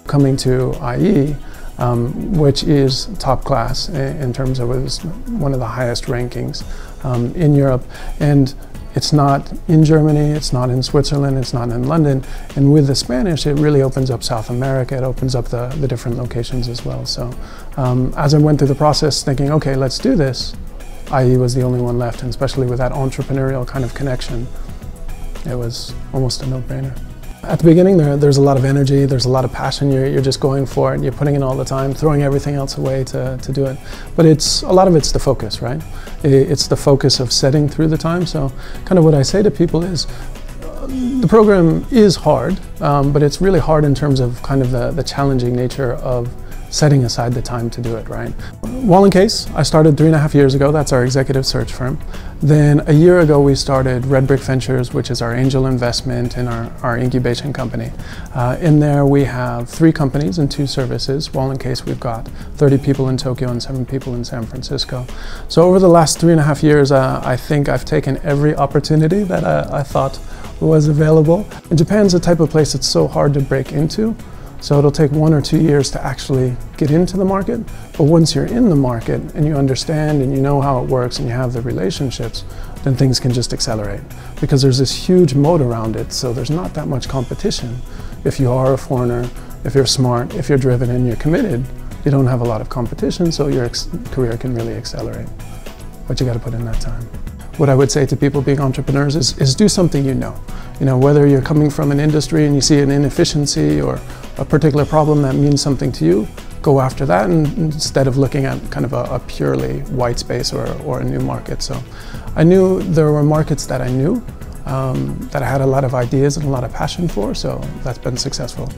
coming to IE, which is top class in terms of it was one of the highest rankings in Europe. And it's not in Germany, it's not in Switzerland, it's not in London. And with the Spanish, it really opens up South America, it opens up the different locations as well. So as I went through the process thinking, okay, let's do this, IE was the only one left, and especially with that entrepreneurial kind of connection, it was almost a no-brainer. At the beginning, there's a lot of energy, there's a lot of passion, you're just going for it, you're putting in all the time, throwing everything else away to do it. But a lot of it's the focus, right? It's the focus of setting through the time. So kind of what I say to people is, the program is hard, but it's really hard in terms of kind of the challenging nature of setting aside the time to do it, right? Wall & Case, I started 3.5 years ago. That's our executive search firm. Then a year ago, we started Red Brick Ventures, which is our angel investment and our incubation company. In there, we have 3 companies and 2 services. Wall & Case, we've got 30 people in Tokyo and 7 people in San Francisco. So over the last 3.5 years, I think I've taken every opportunity that I thought was available. And Japan's the type of place that's so hard to break into. So it'll take 1 or 2 years to actually get into the market, but once you're in the market and you understand and you know how it works and you have the relationships, then things can just accelerate because there's this huge moat around it, so there's not that much competition. If you are a foreigner, if you're smart, if you're driven and you're committed, you don't have a lot of competition, so your career can really accelerate. But you got to put in that time. What I would say to people being entrepreneurs is do something you know. You know, whether you're coming from an industry and you see an inefficiency or a particular problem that means something to you, go after that instead of looking at kind of a purely white space or a new market. So I knew there were markets that I knew, that I had a lot of ideas and a lot of passion for, so that's been successful.